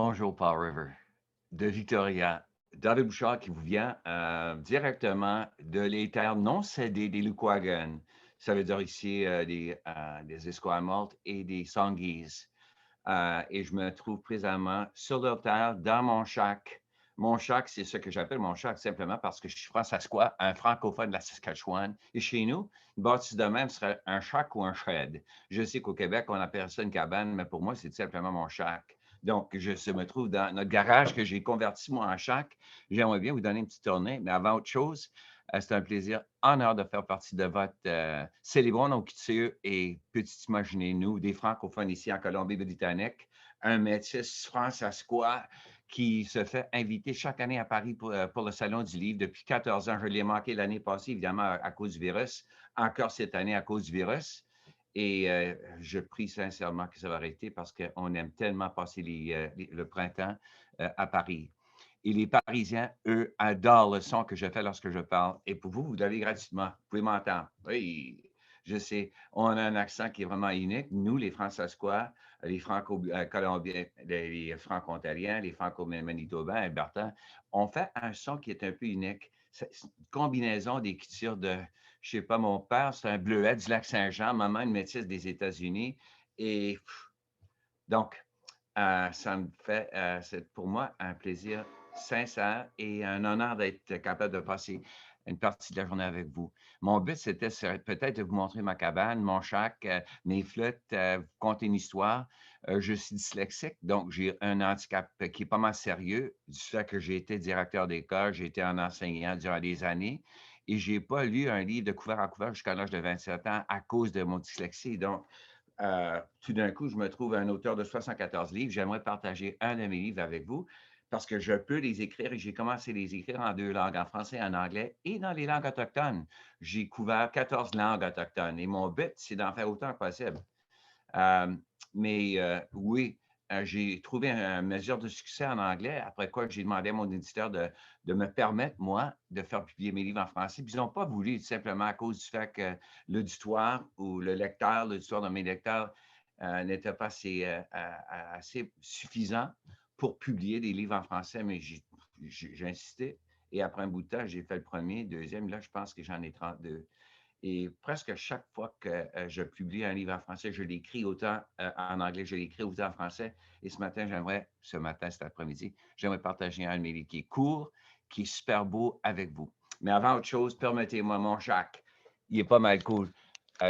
Bonjour, Paul River, de Victoria. David Bouchard qui vous vient directement de les terres non cédées des Lukwagan. Ça veut dire ici des Esquimalt et des Songhees. Et je me trouve présentement sur leur terre, dans mon shack. Mon shack, c'est ce que j'appelle mon shack simplement parce que je suis franc-saskois, un francophone de la Saskatchewan. Et chez nous, une bâtisse de même serait un shack ou un shed. Je sais qu'au Québec, on appelle ça une cabane, mais pour moi, c'est tout simplement mon shack. Donc, me trouve dans notre garage que j'ai converti, moi, en shack. J'aimerais bien vous donner une petite tournée, mais avant autre chose, c'est un plaisir, honneur de faire partie de votre Célébrons nos cultures et petit imaginez-nous, des francophones ici en Colombie-Britannique, un métis franc-saskois qui se fait inviter chaque année à Paris pour le Salon du Livre depuis 14 ans. Je l'ai manqué l'année passée, évidemment, à cause du virus, encore cette année à cause du virus. Et je prie sincèrement que ça va arrêter parce qu'on aime tellement passer le printemps à Paris. Et les Parisiens, eux, adorent le son que je fais lorsque je parle. Et pour vous, vous l'avez gratuitement. Vous pouvez m'entendre. Oui, je sais. On a un accent qui est vraiment unique. Nous, les Franc-Saskois, les Franco-Colombiens, les Franco-Ontariens, les Franco-Manitobains, Albertains, on fait un son qui est un peu unique. C'est une combinaison des cultures de, je ne sais pas, mon père, c'est un bleuet du lac Saint-Jean, maman, une métisse des États-Unis. Et donc, ça me fait, c'est pour moi un plaisir sincère et un honneur d'être capable de passer une partie de la journée avec vous. Mon but, serait peut-être de vous montrer ma cabane, mon shack, mes flûtes, vous conter une histoire. Je suis dyslexique, donc j'ai un handicap qui est pas mal sérieux du fait que j'ai été directeur d'école, j'ai été un enseignant durant des années et j'ai pas lu un livre de couvert à couvert jusqu'à l'âge de 27 ans à cause de mon dyslexie. Donc, tout d'un coup, je me trouve un auteur de 74 livres. J'aimerais partager un de mes livres avec vous parce que je peux les écrire et j'ai commencé à les écrire en deux langues, en français et en anglais et dans les langues autochtones. J'ai couvert 14 langues autochtones et mon but, c'est d'en faire autant que possible. Euh, oui, j'ai trouvé une mesure de succès en anglais, après quoi j'ai demandé à mon éditeur de me permettre, moi, de faire publier mes livres en français. Puis ils n'ont pas voulu, tout simplement à cause du fait que l'auditoire ou l'auditoire de mes lecteurs n'était pas assez suffisant pour publier des livres en français, mais j'ai insisté. Et après un bout de temps, j'ai fait le premier, deuxième. Là, je pense que j'en ai 32. Et presque chaque fois que je publie un livre en français, je l'écris autant en anglais, je l'écris autant en français. Et cet après-midi, j'aimerais partager un de mes livres qui est court, qui est super beau avec vous. Mais avant autre chose, permettez-moi, mon Jacques, il est pas mal cool.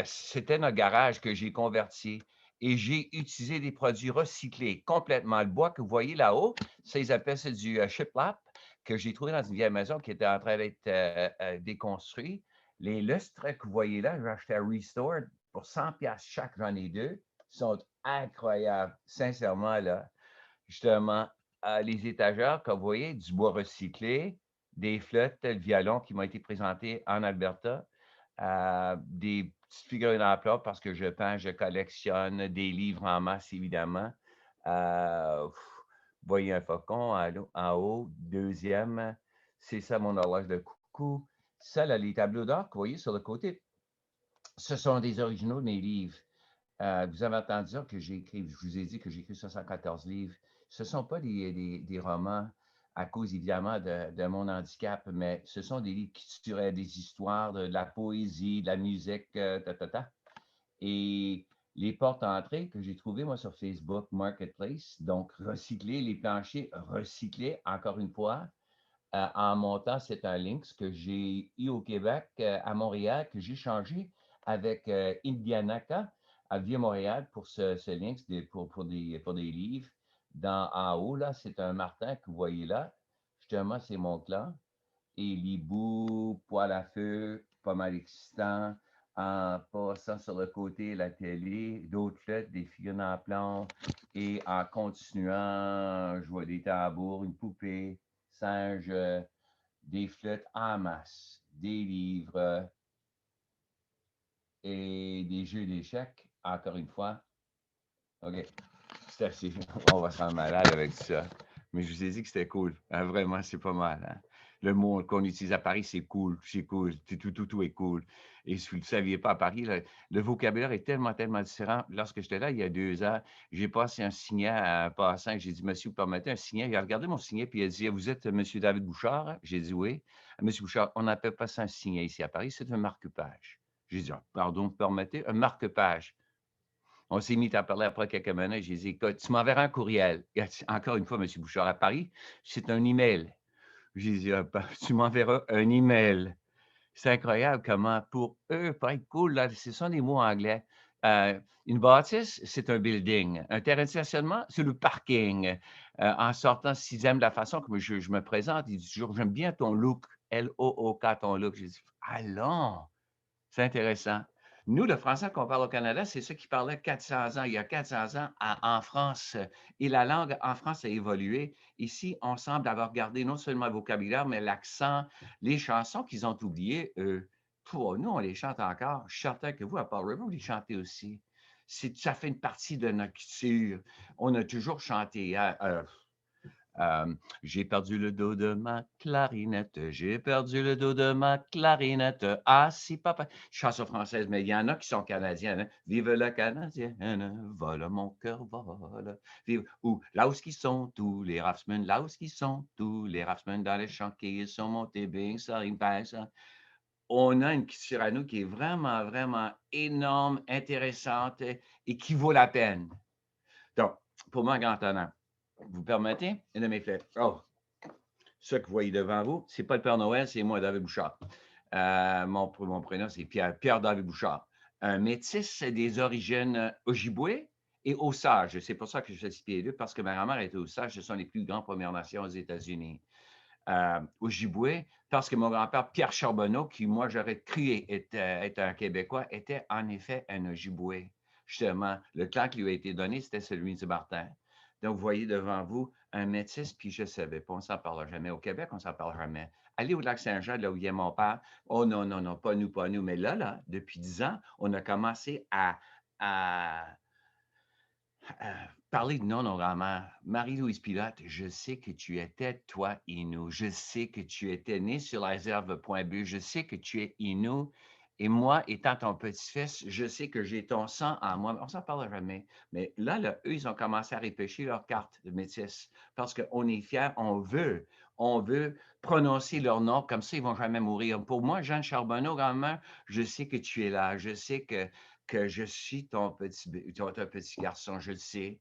C'était notre garage que j'ai converti et j'ai utilisé des produits recyclés complètement. Le bois que vous voyez là-haut, ça, ils appellent ça du shiplap que j'ai trouvé dans une vieille maison qui était en train d'être déconstruite. Les lustres que vous voyez là, j'ai acheté à Restore pour 100 chaque, j'en ai deux. Ils sont incroyables, sincèrement, là. Justement, les étagères, comme vous voyez, du bois recyclé, des flûtes, le violon qui m'ont été présentés en Alberta, des petites figurines en plat parce que je peins, je collectionne des livres en masse, évidemment. Vous voyez un faucon en haut, deuxième, c'est ça mon horloge de coucou. Ça, là, les tableaux d'or que vous voyez sur le côté, ce sont des originaux de mes livres. Vous avez entendu dire que j'ai écrit, je vous ai dit que j'ai écrit 74 livres. Ce ne sont pas des romans à cause évidemment de mon handicap, mais ce sont des livres qui tiraient des histoires, de la poésie, de la musique, Et les portes entrées que j'ai trouvées, moi, sur Facebook Marketplace, donc recycler, les planchers recyclés, encore une fois, en montant, c'est un Lynx que j'ai eu au Québec, à Montréal, que j'ai changé avec Indianaka à Vieux-Montréal pour ce Lynx, pour des livres. En haut, là, c'est un martin que vous voyez là. Justement, c'est mon clan. Et l'hibou, poil à feu, pas mal excitant. En passant sur le côté, la télé, d'autres flûtes, des figurines en plomb. Et en continuant, je vois des tambours, une poupée, singe, des flûtes en masse, des livres et des jeux d'échecs, encore une fois. OK, c'est assez. On va se rendre malade avec ça. Mais je vous ai dit que c'était cool. Vraiment, c'est pas mal. Hein? Le mot qu'on utilise à Paris, c'est cool, tout est cool. Et si vous ne le saviez pas à Paris, le vocabulaire est tellement, tellement différent. Lorsque j'étais là, il y a 2 ans, j'ai passé un signet à un passant. J'ai dit: «Monsieur, vous permettez un signet?» Il a regardé mon signet, puis il a dit: «Vous êtes monsieur David Bouchard?» J'ai dit: «Oui». «Monsieur Bouchard, on n'appelle pas ça un signet ici à Paris, c'est un marque-page». J'ai dit: «Ah, pardon, vous permettez? Un marque-page?» On s'est mis à parler après quelques minutes. J'ai dit: «Écoute, tu m'enverras un courriel». Il a dit: «Encore une fois, monsieur Bouchard, à Paris, c'est un email». J'ai dit: «Ah bah, tu m'enverras un email». C'est incroyable comment pour eux, pour être cool, là, ce sont des mots anglais. Une bâtisse, c'est un building. Un terrain de stationnement, c'est le parking. En sortant, s'ils aiment la façon que je me présente, ils disent toujours: «J'aime bien ton look», L-O-O-K, ton look. J'ai dit: «Allons!» C'est intéressant. Nous, le français qu'on parle au Canada, c'est ceux qui parlaient 400 ans, il y a 400 ans en France. Et la langue en France a évolué. Ici, on semble avoir gardé non seulement le vocabulaire, mais l'accent, les chansons qu'ils ont oubliées, pour nous, on les chante encore. Je suis certain que vous, à Paul River, vous les chantez aussi. Ça fait une partie de notre culture. On a toujours chanté, hein, j'ai perdu le dos de ma clarinette, j'ai perdu le dos de ma clarinette. Ah si papa chanson française, mais il y en a qui sont canadiennes, hein. Vive la Canadienne, vole mon cœur vole. Vive ou là où ce qu'ils sont tous les raftsmen, là où ce qu'ils sont tous les raftsmen dans les champs qui sont montés bing ça rime pas ça. On a une culture à nous qui est vraiment, vraiment énorme, intéressante et qui vaut la peine. Donc, pour moi, grand honneur. Vous permettez? Une de mes flèches. Oh, ce que vous voyez devant vous, c'est pas le Père Noël, c'est moi, David Bouchard. Mon prénom, c'est Pierre-David Bouchard. Un métis des origines Ojibwe et Osage. C'est pour ça que je fais 6 pieds 2, parce que ma grand-mère était Osage. Ce sont les plus grandes Premières Nations aux États-Unis. Ojibwe, parce que mon grand-père, Pierre Charbonneau, qui, moi, j'aurais cru être un Québécois, était en effet un Ojibwe. Justement, le clan qui lui a été donné, c'était celui de Martin. Donc, vous voyez devant vous un métis, puis je ne savais pas, on ne s'en parlera jamais. Au Québec, on ne s'en parle jamais. Allez au lac Saint-Jean, là où il y a mon père. Oh non, non, non, pas nous, pas nous. Mais là, depuis 10 ans, on a commencé à parler de non-non-grand-mère. Marie-Louise Pilote, je sais que tu étais, toi, Inou. Je sais que tu étais né sur la réserve Point-Bu. Je sais que tu es Inou. Et moi, étant ton petit-fils, je sais que j'ai ton sang en moi. On s'en parlera jamais. Mais là, eux, ils ont commencé à repêcher leur carte de métis parce qu'on est fiers, on veut prononcer leur nom, comme ça, ils vont jamais mourir. Pour moi, Jeanne Charbonneau, grand-mère, je sais que tu es là. Je sais que je suis ton petit garçon, je le sais.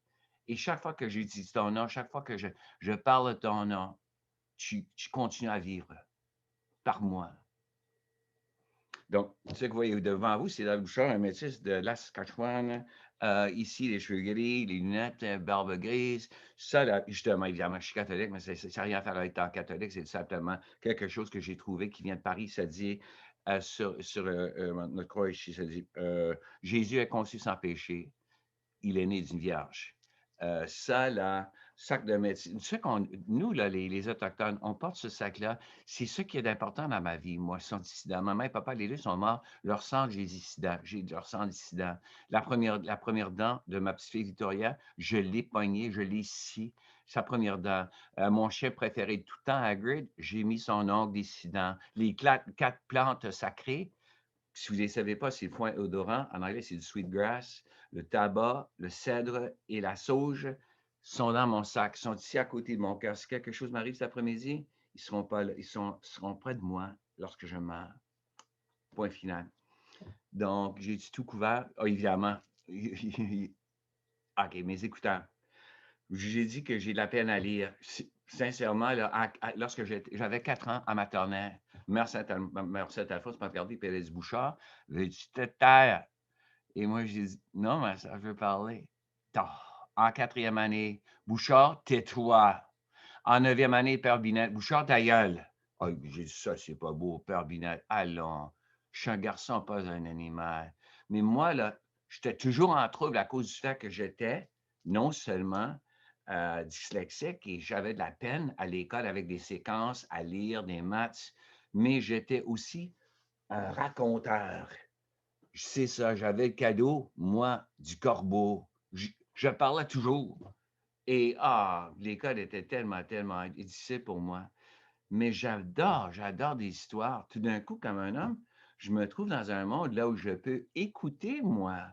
Et chaque fois que j'utilise ton nom, chaque fois que je parle de ton nom, tu continues à vivre par moi. Donc, ce que vous voyez devant vous, c'est David Bouchard, un métis de la Saskatchewan. Ici, les cheveux gris, les lunettes, barbe grise. Ça, là, justement, évidemment, je suis catholique, mais ça n'a rien à faire avec étant catholique. C'est simplement quelque chose que j'ai trouvé qui vient de Paris. Ça dit, sur notre croix ici, ça dit Jésus est conçu sans péché. Il est né d'une vierge. Ça, là, sac de médecine. Nous, là, les Autochtones, on porte ce sac-là. C'est ce qui est d'important dans ma vie. Moi, ils sont dissidents. Maman et papa, les deux sont morts. Leur sang, j'ai dissident. J'ai leur sang dissident. La première dent de ma petite fille Victoria, je l'ai pognée, je l'ai ici. Sa première dent. Mon chien préféré de tout temps, Hagrid, j'ai mis son ongle dissident. Les 4 plantes sacrées, si vous ne les savez pas, c'est le foin odorant. En anglais, c'est du sweetgrass. Le tabac, le cèdre et la sauge sont dans mon sac, sont ici à côté de mon cœur. Si quelque chose m'arrive cet après-midi, ils seront pas là. Seront près de moi lorsque je meurs. Point final. Donc, j'ai tout couvert. Ah, évidemment. OK, mes écouteurs. J'ai dit que j'ai de la peine à lire. Sincèrement, là, lorsque j'avais 4 ans en maternelle, mère Saint-Alphonse m'a regardé et elle a dit: «Bouchard, veux-tu te taire?» Et moi, j'ai dit: «Non, ma sœur, je veux parler». Ah! En 4e année: «Bouchard, tais-toi». En 9e année, Père Binette: «Bouchard, ta gueule». Ah, j'ai dit: «Ça, c'est pas beau, Père Binette. Allons, je suis un garçon, pas un animal». Mais moi, là, j'étais toujours en trouble à cause du fait que j'étais non seulement, dyslexique et j'avais de la peine à l'école avec des séquences, à lire, des maths, mais j'étais aussi un raconteur. C'est ça, j'avais le cadeau, moi, du corbeau. Je parlais toujours et l'école était tellement, tellement difficile pour moi. mais j'adore des histoires. Tout d'un coup, comme un homme, je me trouve dans un monde là où je peux écouter, moi,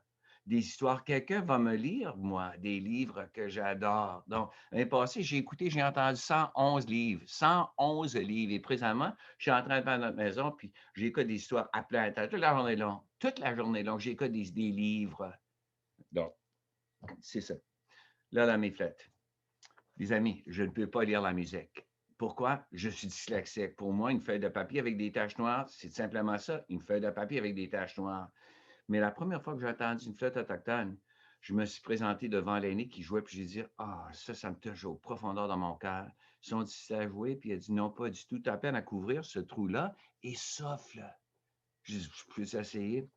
des histoires. Quelqu'un va me lire, moi, des livres que j'adore. Donc, l'année passée, j'ai entendu 111 livres, 111 livres. Et présentement, je suis en train de faire notre maison, puis j'écoute des histoires à plein temps, toute la journée longue. Toute la journée longue, j'écoute des livres. Donc, c'est ça. Là, mes flèches. Les amis, je ne peux pas lire la musique. Pourquoi? Je suis dyslexique. Pour moi, une feuille de papier avec des taches noires, c'est simplement ça, une feuille de papier avec des taches noires. Mais la première fois que j'ai entendu une flûte autochtone, je me suis présenté devant l'aîné qui jouait, puis j'ai dit: «Ah, ça me touche au profondeur de mon cœur. Ils sont difficiles à jouer», puis il a dit: «Non, pas du tout, tu as à peine à couvrir ce trou-là et souffle». J'ai dit: «Je peux essayer?»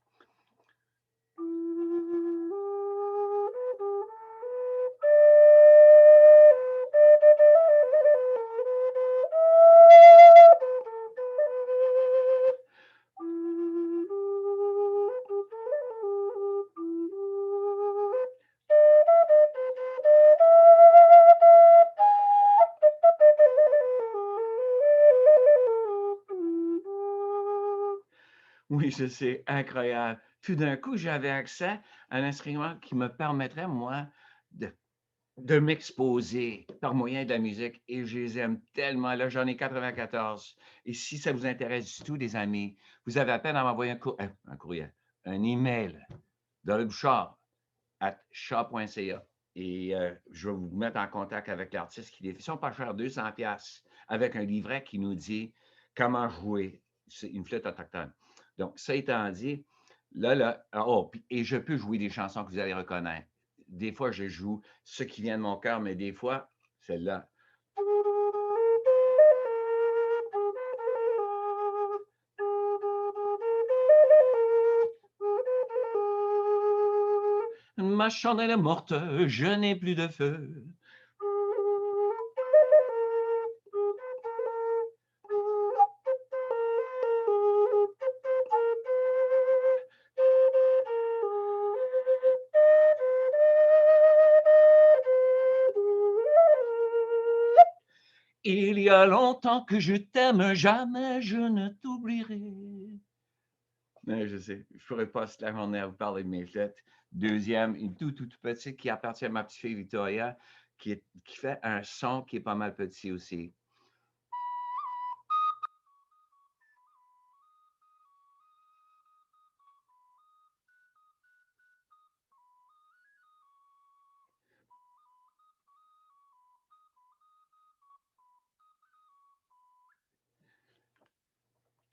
Oui, je sais, incroyable. Tout d'un coup, j'avais accès à un instrument qui me permettrait, moi, de de m'exposer par moyen de la musique et je les aime tellement. Là, j'en ai 94. Et si ça vous intéresse du tout, les amis, vous avez à peine à m'envoyer un courriel, un email dans le bouchard at chat.ca et je vais vous mettre en contact avec l'artiste qui les fait. Ils sont pas chers, 200 pièces avec un livret qui nous dit comment jouer une flûte autochtone. Donc, ça étant dit, et je peux jouer des chansons que vous allez reconnaître. Des fois, je joue ce qui vient de mon cœur, mais des fois, celle-là. Ma chandelle est morte, je n'ai plus de feu. Il y a longtemps que je t'aime, jamais je ne t'oublierai. Ouais, je sais, je pourrais passer la journée à vous parler de mes fêtes. Deuxième, une toute petite qui appartient à ma petite fille Victoria, qui fait un son qui est pas mal petit aussi.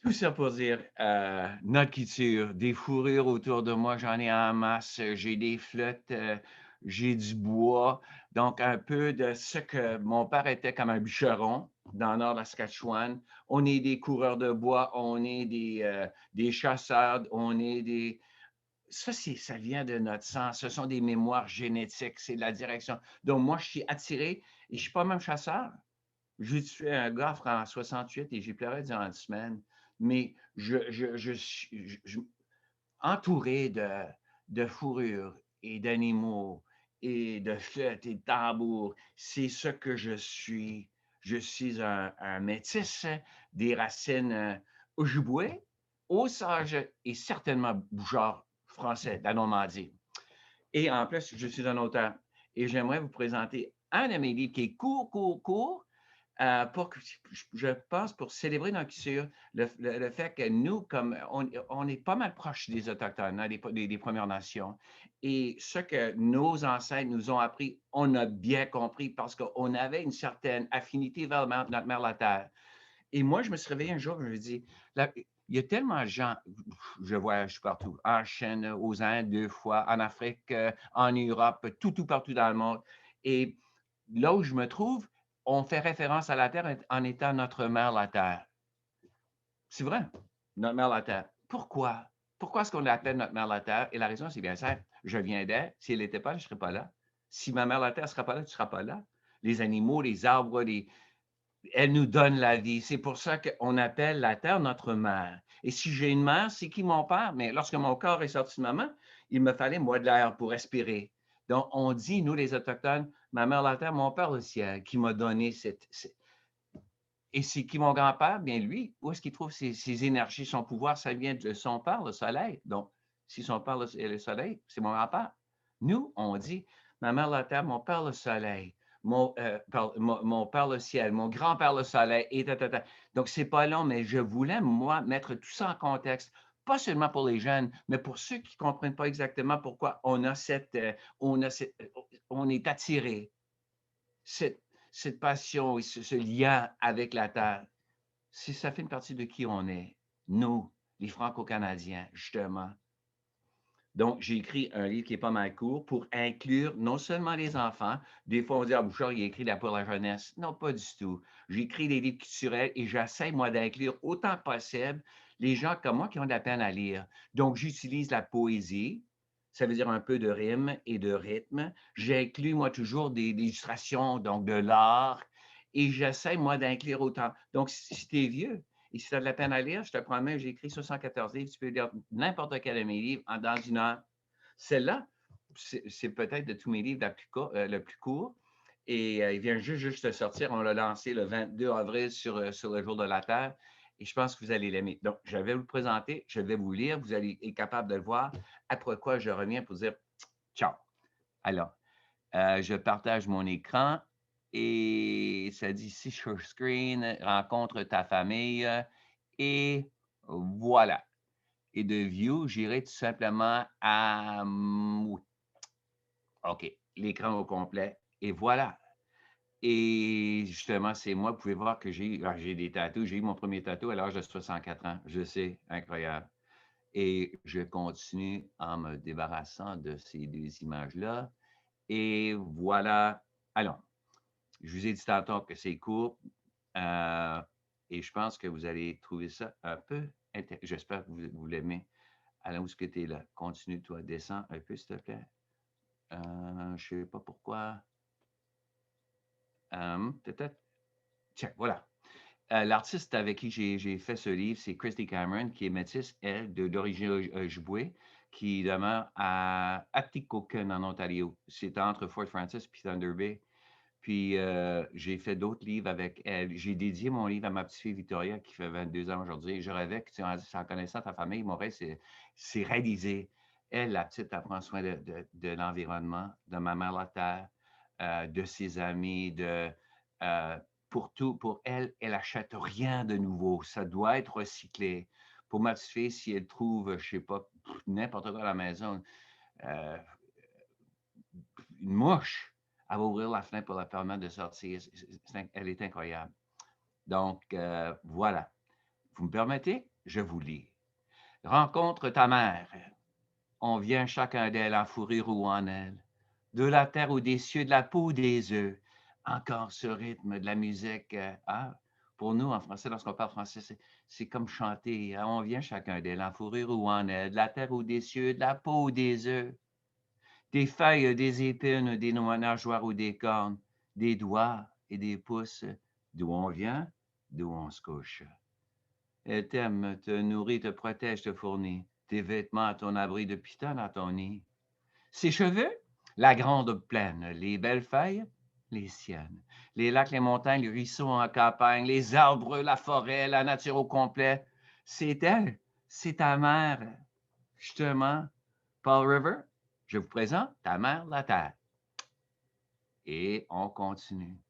Tout ça pour dire, notre culture, des fourrures autour de moi, j'en ai en masse, j'ai des flûtes, j'ai du bois, donc un peu de ce que mon père était comme un bûcheron dans le nord de la Saskatchewan. On est des coureurs de bois, on est des chasseurs, on est des ça vient de notre sang, ce sont des mémoires génétiques, c'est de la direction. Donc moi, je suis attiré et je suis pas même chasseur. J'ai tué un gars en 68 et j'ai pleuré durant une semaine, mais je suis entouré de fourrures et d'animaux et de flûtes et de tambours. C'est ce que je suis. Je suis un métis des racines Ojibwe, Osage et certainement Bouchard français de la Normandie. Et en plus, je suis un auteur et j'aimerais vous présenter un de mes livres qui est court, pour que je pense pour célébrer notre culture, le fait que nous, comme on est pas mal proche des Autochtones, hein, des Premières Nations. Et ce que nos ancêtres nous ont appris, on a bien compris parce qu'on avait une certaine affinité vers notre mère la Terre. Et moi, je me suis réveillé un jour, je me dis, il y a tellement de gens, je voyage partout, en Chine, aux Indes, 2 fois, en Afrique, en Europe, tout partout dans le monde. Et là où je me trouve, on fait référence à la Terre en étant notre mère, la Terre. C'est vrai, notre mère, la Terre. Pourquoi? Pourquoi est-ce qu'on l'appelle notre mère, la Terre? Et la raison, c'est bien simple. Je viens d'elle. Si elle n'était pas là, je ne serais pas là. Si ma mère, la Terre ne serait pas là, tu ne seras pas là. Les animaux, les arbres, elle nous donne la vie. C'est pour ça qu'on appelle la terre notre mère. Et si j'ai une mère, c'est qui mon père? Mais lorsque mon corps est sorti de maman, il me fallait, moi, de l'air pour respirer. Donc, on dit, nous, les Autochtones, ma mère la terre, mon père le ciel, qui m'a donné cette. Et c'est qui mon grand-père? Bien, lui, où est-ce qu'il trouve ses énergies, son pouvoir? Ça vient de son père, le soleil. Donc, si son père est le soleil, c'est mon grand-père. Nous, on dit, ma mère la terre, mon père le soleil, mon père le ciel, mon grand-père le soleil, et ta, ta, ta. Donc, c'est pas long, mais je voulais, moi, mettre tout ça en contexte, pas seulement pour les jeunes, mais pour ceux qui ne comprennent pas exactement pourquoi on est attiré, cette, cette passion et ce lien avec la terre. Si ça fait une partie de qui on est, nous, les Franco-Canadiens, justement. Donc, j'ai écrit un livre qui est pas mal court pour inclure non seulement les enfants. Des fois, on dit, ah, Bouchard, il a écrit là pour la jeunesse. Non, pas du tout. J'écris des livres culturels et j'essaie, moi, d'inclure autant que possible les gens comme moi qui ont de la peine à lire. Donc, j'utilise la poésie. Ça veut dire un peu de rime et de rythme. J'inclus, moi, toujours des illustrations, donc de l'art. Et j'essaie, moi, d'inclure autant. Donc, si tu es vieux, et si tu as de la peine à lire, je te promets, j'ai écrit 74 livres, tu peux lire n'importe quel de mes livres dans une heure. Celle-là, c'est peut-être de tous mes livres le plus court. Et il vient juste de sortir. On l'a lancé le 22 avril sur le jour de la Terre. Et je pense que vous allez l'aimer. Donc, je vais vous le présenter, je vais vous lire. Vous allez être capable de le voir. Après quoi, je reviens pour dire ciao. Alors, je partage mon écran et ça dit ici sur screen, rencontre ta famille et voilà. Et de view, j'irai tout simplement à OK, l'écran au complet et voilà. Et justement, c'est moi, vous pouvez voir que j'ai des tatous. J'ai eu mon premier tatou à l'âge de 64 ans. Je sais, incroyable. Et je continue en me débarrassant de ces deux images-là. Et voilà. Alors, je vous ai dit tantôt que c'est court et je pense que vous allez trouver ça un peu intéressant. J'espère que vous l'aimez. Allons, où est-ce que tu es là? Continue, toi, descends un peu, s'il te plaît. Je ne sais pas pourquoi. Peut-être. Tiens, voilà. L'artiste avec qui j'ai fait ce livre, c'est Christy Cameron, qui est métisse, elle, d'origine ojibwé, qui demeure à Atikokan, en Ontario. C'est entre Fort Frances et Thunder Bay. Puis, j'ai fait d'autres livres avec elle. J'ai dédié mon livre à ma petite fille Victoria, qui fait 22 ans aujourd'hui. Je rêvais que, en connaissant ta famille, mon rêve, c'est réalisé. Elle, la petite, elle prend soin de l'environnement, de ma mère la terre, de ses amis, euh, pour tout. Pour elle, elle n'achète rien de nouveau. Ça doit être recyclé. Pour ma petite fille, si elle trouve, je ne sais pas, n'importe quoi à la maison, euh, une mouche, elle va ouvrir la fenêtre pour la permettre de sortir. Elle est incroyable. Donc, voilà. Vous me permettez? Je vous lis. Rencontre ta mère. On vient chacun d'elle en fourrure ou en aile. De la terre ou des cieux, de la peau ou des œufs. Encore ce rythme de la musique. Pour nous, en français, lorsqu'on parle français, c'est comme chanter. On vient chacun d'elle en fourrure ou en aile. De la terre ou des cieux, de la peau ou des œufs. Des feuilles, des épines, des noix nageoires ou des cornes, des doigts et des pouces, d'où on vient, d'où on se couche. Elle t'aime, te nourrit, te protège, te fournit, tes vêtements à ton abri depuis tant dans ton nid. Ses cheveux, la grande plaine, les belles feuilles, les siennes. Les lacs, les montagnes, les ruisseaux en campagne, les arbres, la forêt, la nature au complet. C'est elle, c'est ta mère, justement. Paul River, je vous présente ta mère, la terre. Et on continue.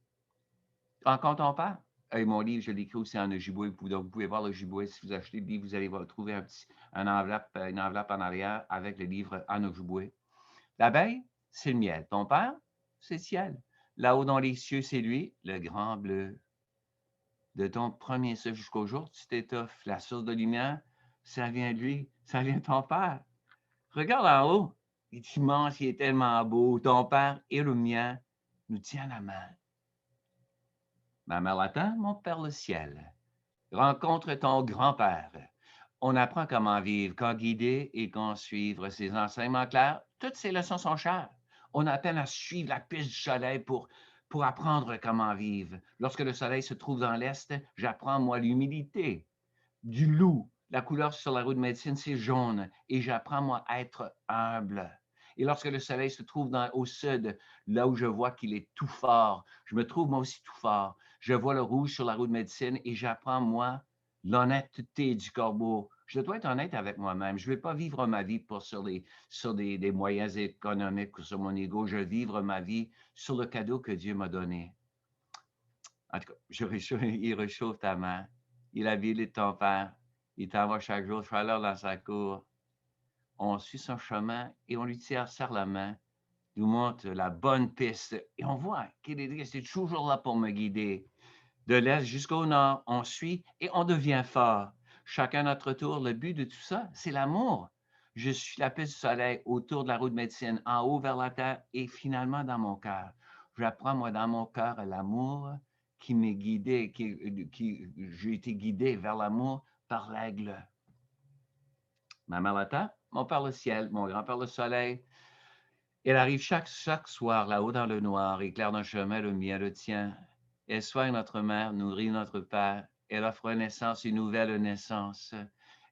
Rencontre ton père? Et mon livre, je l'écris aussi en Ojibwe. Donc, vous pouvez voir l'Ojibwe. Si vous achetez le livre, vous allez trouver une enveloppe en arrière avec le livre en Ojibwe. L'abeille, c'est le miel. Ton père, c'est le ciel. Là-haut dans les cieux, c'est lui, le grand bleu. De ton premier souffle jusqu'au jour, tu t'étoffes. La source de lumière, ça vient de lui, ça vient de ton père. Regarde en haut, il est immense, il est tellement beau. Ton père et le mien nous tiennent la main. Ma mère l'attend, mon père le ciel. Rencontre ton grand-père. On apprend comment vivre, quand guider et quand suivre ses enseignements clairs. Toutes ces leçons sont chères. On a peine à suivre la piste du soleil pour apprendre comment vivre. Lorsque le soleil se trouve dans l'est, j'apprends, moi, l'humilité du loup. La couleur sur la roue de médecine, c'est jaune. Et j'apprends, moi, à être humble. Et lorsque le soleil se trouve au sud, là où je vois qu'il est tout fort, je me trouve moi aussi tout fort. Je vois le rouge sur la roue de médecine et j'apprends, moi, l'honnêteté du corbeau. Je dois être honnête avec moi-même. Je ne vais pas vivre ma vie sur des moyens économiques ou sur mon ego. Je vais vivre ma vie sur le cadeau que Dieu m'a donné. En tout cas, il réchauffe ta main. Il habilite ton père. Il t'envoie chaque jour chaleur dans sa cour. On suit son chemin et on lui serre la main, nous montre la bonne piste. Et on voit qu'il est toujours là pour me guider. De l'est jusqu'au nord, on suit et on devient fort. Chacun notre tour. Le but de tout ça, c'est l'amour. Je suis la piste du soleil autour de la roue de médecine, en haut vers la terre et finalement dans mon cœur. J'apprends, moi, dans mon cœur, l'amour qui m'est guidé, j'ai été guidé vers l'amour par l'aigle. Ma mère la terre, mon père le ciel, mon grand-père le soleil. Elle arrive chaque soir là-haut dans le noir, éclaire d'un chemin le mien, le tien. Elle soigne notre mère, nourrit notre père. Elle offre naissance, une nouvelle naissance.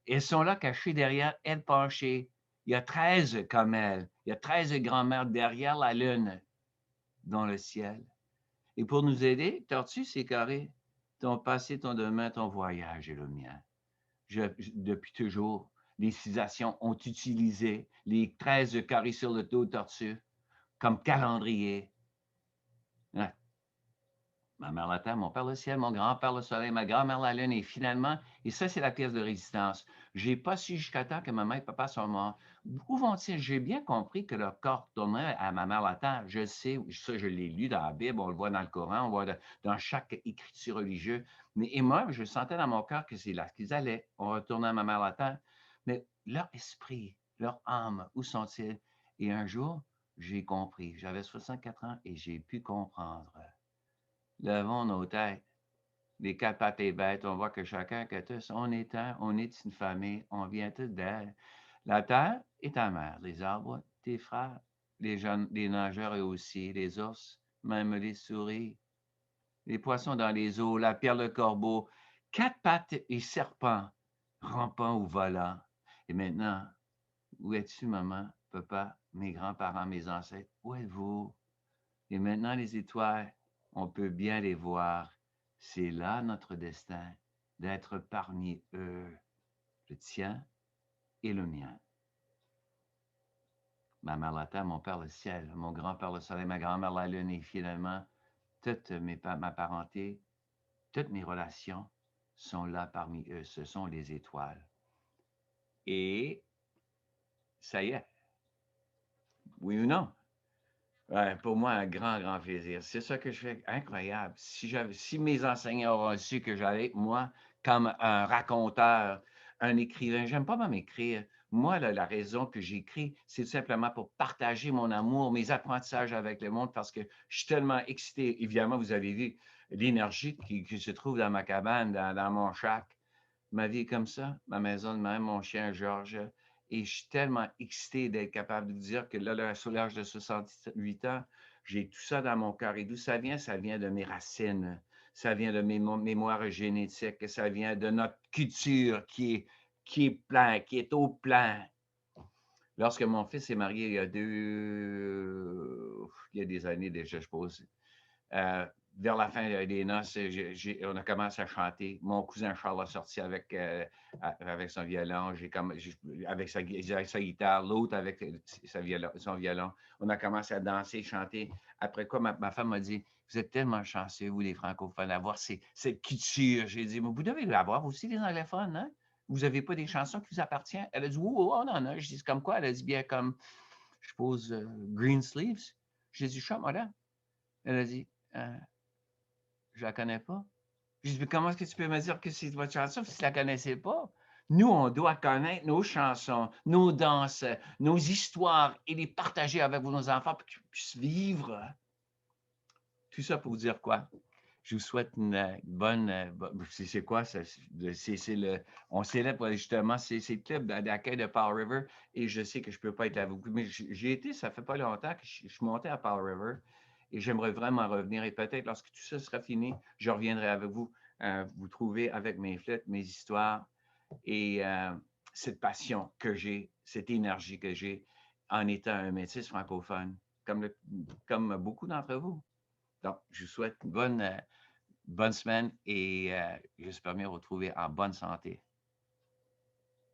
Elles sont là cachées derrière elle penchée. Il y a 13 comme elle. Il y a 13 grand-mères derrière la lune dans le ciel. Et pour nous aider, tortue, c'est carré. Ton passé, ton demain, ton voyage et le mien. Depuis toujours, les civilisations ont utilisé les 13 carrés sur le dos de tortue comme calendrier. Ouais. Ma mère la terre, mon père le ciel, mon grand-père le soleil, ma grand-mère la lune, et finalement, et ça, c'est la pièce de résistance. J'ai pas su jusqu'à temps que ma mère et papa sont morts. Où vont-ils? J'ai bien compris que leur corps tournerait à ma mère la terre. Je sais, ça, je l'ai lu dans la Bible, on le voit dans le Coran, on le voit dans chaque écriture religieuse. Et moi, je sentais dans mon cœur que c'est là qu'ils allaient. On retournait à ma mère la terre. Mais leur esprit, leur âme, où sont-ils? Et un jour, j'ai compris. J'avais 64 ans et j'ai pu comprendre. Levons nos têtes, les quatre pattes et bêtes, on voit que chacun, que tous, on est une famille, on vient tous d'elle. La terre est ta mère, les arbres, tes frères, les jeunes, les nageurs et aussi, les ours, même les souris, les poissons dans les eaux, la pierre, le corbeau, quatre pattes et serpents, rampant ou volant. Et maintenant, où es-tu, maman, papa, mes grands-parents, mes ancêtres? Où êtes-vous? Et maintenant, les étoiles, on peut bien les voir. C'est là notre destin, d'être parmi eux, le tien et le mien. Ma mère la terre, mon père le ciel, mon grand-père le soleil, ma grand-mère la lune et finalement, ma parenté, toutes mes relations sont là parmi eux. Ce sont les étoiles. Et ça y est, oui ou non? Ouais, pour moi, un grand, grand plaisir. C'est ça que je fais, incroyable. Si mes enseignants auraient su que j'allais, moi, comme un raconteur, un écrivain, j'aime pas même écrire. Moi, la raison que j'écris, c'est tout simplement pour partager mon amour, mes apprentissages avec le monde, parce que je suis tellement excité. Évidemment, vous avez vu l'énergie qui se trouve dans ma cabane, dans mon shack. Ma vie est comme ça, ma maison de même, mon chien Georges. Et je suis tellement excité d'être capable de vous dire que là, sur l'âge de 68 ans, j'ai tout ça dans mon cœur. Et d'où ça vient? Ça vient de mes racines. Ça vient de mes mémoires génétiques. Ça vient de notre culture qui est plein, qui est au plein. Lorsque mon fils est marié il y a des années déjà, je suppose, vers la fin des noces, on a commencé à chanter. Mon cousin Charles a sorti avec son violon, avec sa guitare, l'autre avec son violon. On a commencé à danser, chanter. Après quoi, ma femme m'a dit, vous êtes tellement chanceux, vous, les francophones, d'avoir cette culture. J'ai dit, mais vous devez l'avoir aussi, les anglophones, hein? Vous n'avez pas des chansons qui vous appartiennent? Elle a dit, oui, on en a. Je dis, comme quoi? Elle a dit, bien comme, je suppose, Green Sleeves. J'ai dit, chante-moi. Elle a dit, je la connais pas. Je dis, mais comment est-ce que tu peux me dire que c'est votre chanson si tu la connaissais pas? Nous, on doit connaître nos chansons, nos danses, nos histoires et les partager avec nos enfants pour qu'ils puissent vivre. Tout ça pour dire quoi? Je vous souhaite une bonne. C'est quoi? On célèbre justement, c'est le club d'accueil de Powell River et je sais que je ne peux pas être avec vous, mais j'ai été, ça fait pas longtemps que je suis monté à Powell River et j'aimerais vraiment revenir. Et peut-être lorsque tout ça sera fini, je reviendrai avec vous, vous trouver avec mes flûtes, mes histoires et cette passion que j'ai, cette énergie que j'ai en étant un métis francophone, comme beaucoup d'entre vous. Donc, je vous souhaite une bonne semaine et j'espère bien vous retrouver en bonne santé.